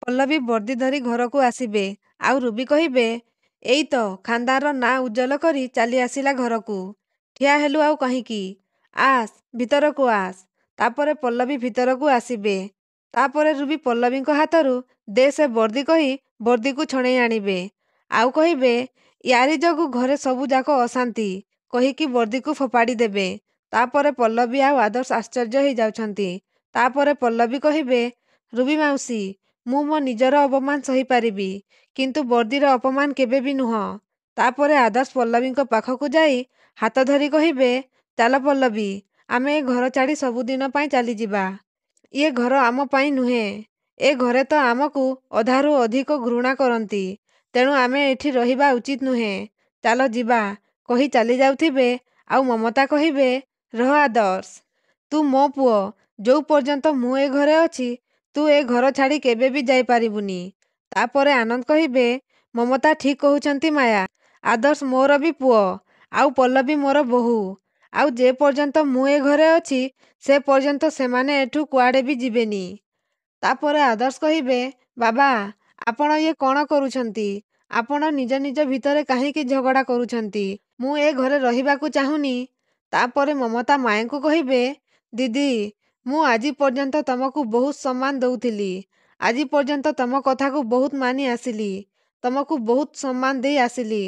ପଲ୍ଲବୀ ବର୍ଦ୍ଦି ଧରି ଘରକୁ ଆସିବେ। ଆଉ ରୁବି କହିବେ, ଏଇ ତ ଖାନ୍ଦାନର ନାଁ ଉଜ୍ଜ୍ୱଳ କରି ଚାଲି ଆସିଲା ଘରକୁ। ଠିଆ ହେଲୁ ଆଉ କାହିଁକି? ଆସ୍, ଭିତରକୁ ଆସ୍। ତାପରେ ପଲ୍ଲବୀ ଭିତରକୁ ଆସିବେ। ତାପରେ ରୁବି ପଲ୍ଲବୀଙ୍କ ହାତରୁ ଦେ ସେ ବର୍ଦ୍ଦି କହି ବର୍ଦ୍ଦିକୁ ଛଣେଇ ଆଣିବେ। ଆଉ କହିବେ, ୟାରି ଯୋଗୁ ଘରେ ସବୁଯାକ ଅଶାନ୍ତି କହିକି ବର୍ଦ୍ଦିକୁ ଫୋପାଡ଼ି ଦେବେ। ତାପରେ ପଲ୍ଲବୀ ଆଉ ଆଦର୍ଶ ଆଶ୍ଚର୍ଯ୍ୟ ହେଇ ଯାଉଛନ୍ତି। ତାପରେ ପଲ୍ଲବୀ କହିବେ, ରୁବି ମାଉସୀ, ମୁଁ ମୋ ନିଜର ଅପମାନ ସହିପାରିବି, କିନ୍ତୁ ବର୍ଦ୍ଦିର ଅପମାନ କେବେ ବି ନୁହଁ। ତାପରେ ଆଦର୍ଶ ପଲ୍ଲବୀଙ୍କ ପାଖକୁ ଯାଇ ହାତ ଧରି କହିବେ, ଚାଲ ପଲ୍ଲବୀ, ଆମେ ଏ ଘର ଛାଡ଼ି ସବୁଦିନ ପାଇଁ ଚାଲିଯିବା। ଇଏ ଘର ଆମ ପାଇଁ ନୁହେଁ। ଏ ଘରେ ତ ଆମକୁ ଅଧାରୁ ଅଧିକ ଘୃଣା କରନ୍ତି। ତେଣୁ ଆମେ ଏଠି ରହିବା ଉଚିତ ନୁହେଁ। ଚାଲ ଯିବା କହି ଚାଲି ଯାଉଥିବେ। ଆଉ ମମତା କହିବେ, ରହ ଆଦର୍ଶ, ତୁ ମୋ ପୁଅ। ଯୋଉ ପର୍ଯ୍ୟନ୍ତ ମୁଁ ଏ ଘରେ ଅଛି, ତୁ ଏ ଘର ଛାଡ଼ି କେବେ ବି ଯାଇପାରିବୁନି। ତାପରେ ଆନନ୍ଦ କହିବେ, ମମତା ଠିକ୍ କହୁଛନ୍ତି ମାୟା। ଆଦର୍ଶ ମୋର ବି ପୁଅ, ଆଉ ପଲ୍ଲବୀ ମୋର ବୋହୂ। ଆଉ ଯେ ପର୍ଯ୍ୟନ୍ତ ମୁଁ ଏ ଘରେ ଅଛି, ସେ ପର୍ଯ୍ୟନ୍ତ ସେମାନେ ଏଠୁ କୁଆଡ଼େ ବି ଯିବେନି। ତାପରେ ଆଦର୍ଶ କହିବେ, ବାବା, ଆପଣ ଇଏ କ'ଣ କରୁଛନ୍ତି? ଆପଣ ନିଜ ନିଜ ଭିତରେ କାହିଁକି ଝଗଡ଼ା କରୁଛନ୍ତି? ମୁଁ ଏ ଘରେ ରହିବାକୁ ଚାହୁଁନି। ତାପରେ ମମତା ମାୟାଙ୍କୁ କହିବେ, ଦିଦି, ମୁଁ ଆଜି ପର୍ଯ୍ୟନ୍ତ ତମକୁ ବହୁତ ସମ୍ମାନ ଦଉଥିଲି। ଆଜି ପର୍ଯ୍ୟନ୍ତ ତମ କଥାକୁ ବହୁତ ମାନି ଆସିଲି। ତମକୁ ବହୁତ ସମ୍ମାନ ଦେଇ ଆସିଲି।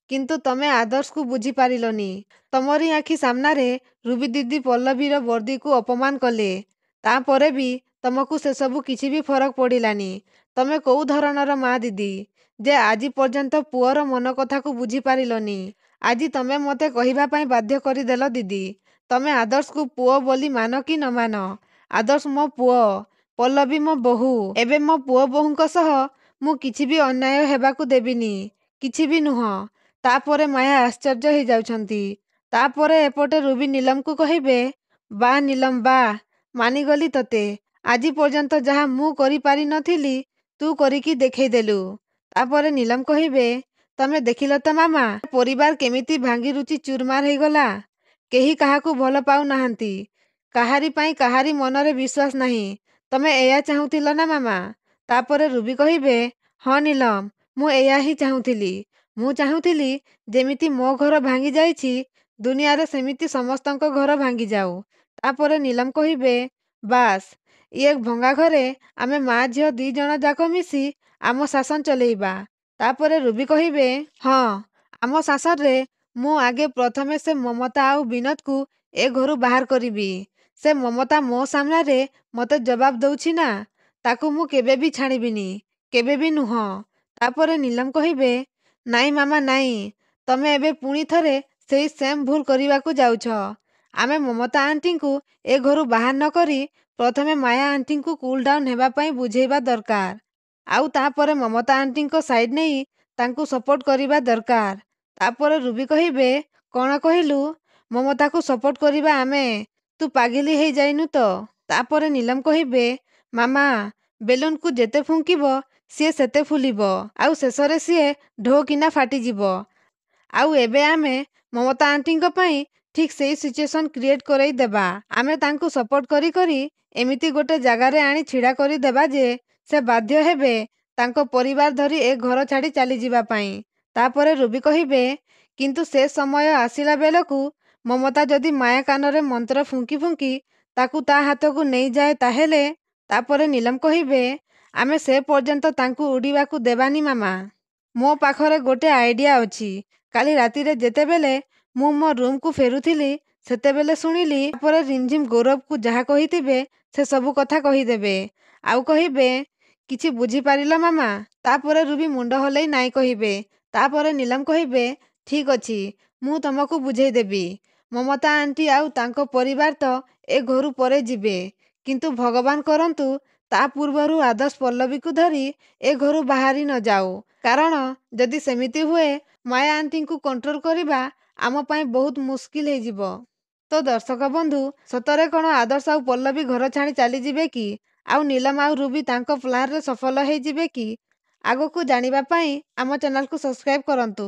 କିନ୍ତୁ ତମେ ଆଦର୍ଶକୁ ବୁଝିପାରିଲନି। ତମରି ଆଖି ସାମ୍ନାରେ ରୁବି ଦିଦି ପଲ୍ଲବୀର ବର୍ଦ୍ଦିକୁ ଅପମାନ କଲେ। ତାପରେ ବି ତମକୁ ସେସବୁ କିଛି ବି ଫରକ ପଡ଼ିଲାନି। ତମେ କୋଉ ଧରଣର ମା ଦିଦି, ଯେ ଆଜି ପର୍ଯ୍ୟନ୍ତ ପୁଅର ମନ କଥାକୁ ବୁଝିପାରିଲନି? ଆଜି ତମେ ମୋତେ କହିବା ପାଇଁ ବାଧ୍ୟ କରିଦେଲ ଦିଦି। ତମେ ଆଦର୍ଶକୁ ପୁଅ ବୋଲି ମାନ କି ନ ମାନ, ଆଦର୍ଶ ମୋ ପୁଅ, ପଲ୍ଲବୀ ମୋ ବୋହୂ। ଏବେ ମୋ ପୁଅ ବୋହୂଙ୍କ ସହ ମୁଁ କିଛି ବି ଅନ୍ୟାୟ ହେବାକୁ ଦେବିନି। କିଛି ବି ନୁହଁ। ତାପରେ ମାୟା ଆଶ୍ଚର୍ଯ୍ୟ ହେଇ ଯାଉଛନ୍ତି। ତାପରେ ଏପଟେ ରୁବି ନୀଲମକୁ କହିବେ, ବାଃ ନୀଲମ ବାଃ, ମାନିଗଲି ତତେ। ଆଜି ପର୍ଯ୍ୟନ୍ତ ଯାହା ମୁଁ କରିପାରି ନଥିଲି, ତୁ କରିକି ଦେଖେଇଦେଲୁ। ତାପରେ ନୀଲମ କହିବେ, ତମେ ଦେଖିଲ ତ ମାମା, ପରିବାର କେମିତି ଭାଙ୍ଗିରୁଜି ଚୁରମାର ହେଇଗଲା। କେହି କାହାକୁ ଭଲ ପାଉନାହାନ୍ତି। କାହାରି ପାଇଁ କାହାରି ମନରେ ବିଶ୍ୱାସ ନାହିଁ। ତମେ ଏଇଆ ଚାହୁଁଥିଲ ନା ମାମା? ତାପରେ ରୁବି କହିବେ, ହଁ ନୀଲମ, ମୁଁ ଏଇଆ ହିଁ ଚାହୁଁଥିଲି। ମୁଁ ଚାହୁଁଥିଲି ଯେମିତି ମୋ ଘର ଭାଙ୍ଗି ଯାଇଛି, ଦୁନିଆରେ ସେମିତି ସମସ୍ତଙ୍କ ଘର ଭାଙ୍ଗିଯାଉ। ତାପରେ ନୀଲମ କହିବେ, ବାସ୍, ଇଏ ଭଙ୍ଗା ଘରେ ଆମେ ମା ଝିଅ 2 ଜଣ ଯାକ ମିଶି ଆମ ଶାସନ ଚଲେଇବା। ତାପରେ ରୁବି କହିବେ, ହଁ, ଆମ ଶାସନରେ ମୁଁ ଆଗେ ପ୍ରଥମେ ସେ ମମତା ଆଉ ବିନୋଦକୁ ଏ ଘରୁ ବାହାର କରିବି। ସେ ମମତା ମୋ ସାମ୍ନାରେ ମୋତେ ଜବାବ ଦଉଛି ନା, ତାକୁ ମୁଁ କେବେ ବି ଛାଡ଼ିବିନି। କେବେ ବି ନୁହଁ। ତାପରେ ନୀଲମ କହିବେ, ନାଇଁ ମାମା ନାଇଁ, ତମେ ଏବେ ପୁଣି ଥରେ ସେଇ ସେମ୍ ଭୁଲ କରିବାକୁ ଯାଉଛ। ଆମେ ମମତା ଆଣ୍ଟିଙ୍କୁ ଏ ଘରୁ ବାହାର ନ କରି ପ୍ରଥମେ ମାୟା ଆଣ୍ଟିଙ୍କୁ କୁଲ୍ ଡାଉନ୍ ହେବା ପାଇଁ ବୁଝେଇବା ଦରକାର। ଆଉ ତାପରେ ମମତା ଆଣ୍ଟିଙ୍କ ସାଇଡ୍ ନେଇ ତାଙ୍କୁ ସପୋର୍ଟ କରିବା ଦରକାର। ତାପରେ ରୁବି କହିବେ, କ'ଣ କହିଲୁ? ମମତାକୁ ସପୋର୍ଟ କରିବା ଆମେ? ତୁ ପାଗିଲି ହେଇ ଯାଇନୁ ତ? ତାପରେ ନୀଲମ କହିବେ, ମାମା, ବେଲୁନକୁ ଯେତେ ଫୁଙ୍କିବ ସିଏ ସେତେ ଫୁଲିବ। ଆଉ ଶେଷରେ ସିଏ ଢୋ କିନା ଫାଟିଯିବ। ଆଉ ଏବେ ଆମେ ମମତା ଆଣ୍ଟିଙ୍କ ପାଇଁ ଠିକ୍ ସେଇ ସିଚୁଏସନ୍ କ୍ରିଏଟ୍ କରେଇ ଦେବା। ଆମେ ତାଙ୍କୁ ସପୋର୍ଟ କରି କରି ଏମିତି ଗୋଟେ ଜାଗାରେ ଆଣି ଛିଡ଼ା କରିଦେବା ଯେ ସେ ବାଧ୍ୟ ହେବେ ତାଙ୍କ ପରିବାର ଧରି ଏ ଘର ଛାଡ଼ି ଚାଲିଯିବା ପାଇଁ। ତାପରେ ରୁବି କହିବେ, କିନ୍ତୁ ସେ ସମୟ ଆସିଲା ବେଳକୁ ମମତା ଯଦି ମାୟା କାନରେ ମନ୍ତ୍ର ଫୁଙ୍କି ଫୁଙ୍କି ତାକୁ ତା ହାତକୁ ନେଇଯାଏ ତାହେଲେ? ତାପରେ ନୀଲମ କହିବେ, ଆମେ ସେ ପର୍ଯ୍ୟନ୍ତ ତାଙ୍କୁ ଉଡ଼ିବାକୁ ଦେବାନି ମାମା। ମୋ ପାଖରେ ଗୋଟେ ଆଇଡିଆ ଅଛି। କାଲି ରାତିରେ ଯେତେବେଳେ ମୁଁ ମୋ ରୁମ୍କୁ ଫେରୁଥିଲି, ସେତେବେଳେ ଶୁଣିଲି। ତାପରେ ରିମଝିମ୍ ଗୌରବକୁ ଯାହା କହିଥିବେ ସେ ସବୁ କଥା କହିଦେବେ। ଆଉ କହିବେ, କିଛି ବୁଝିପାରିଲ ମାମା? ତାପରେ ରୁବି ମୁଣ୍ଡ ହଲେଇ ନାଇଁ କହିବେ। ତାପରେ ନୀଲମ କହିବେ, ଠିକ୍ ଅଛି, ମୁଁ ତମକୁ ବୁଝେଇଦେବି। ମମତା ଆଣ୍ଟି ଆଉ ତାଙ୍କ ପରିବାର ତ ଏ ଘରୁ ପରେ ଯିବେ। କିନ୍ତୁ ଭଗବାନ କରନ୍ତୁ ତା ପୂର୍ବରୁ ଆଦର୍ଶ ପଲ୍ଲବୀକୁ ଧରି ଏ ଘରୁ ବାହାରି ନ ଯାଉ। କାରଣ ଯଦି ସେମିତି ହୁଏ, ମାୟା ଆଣ୍ଟିଙ୍କୁ କଣ୍ଟ୍ରୋଲ କରିବା ଆମ ପାଇଁ ବହୁତ ମୁସ୍କିଲ ହେଇଯିବ। ତ ଦର୍ଶକ ବନ୍ଧୁ, ସତରେ କ'ଣ ଆଦର୍ଶ ଆଉ ପଲ୍ଲବୀ ଘର ଛାଡ଼ି ଚାଲିଯିବେ କି? ଆଉ ନୀଲମ ଆଉ ରୁବି ତାଙ୍କ ପ୍ଲାନରେ ସଫଳ ହେଇଯିବେ କି? ଆଗକୁ ଜାଣିବା ପାଇଁ ଆମ ଚ୍ୟାନେଲକୁ ସବସ୍କ୍ରାଇବ କରନ୍ତୁ।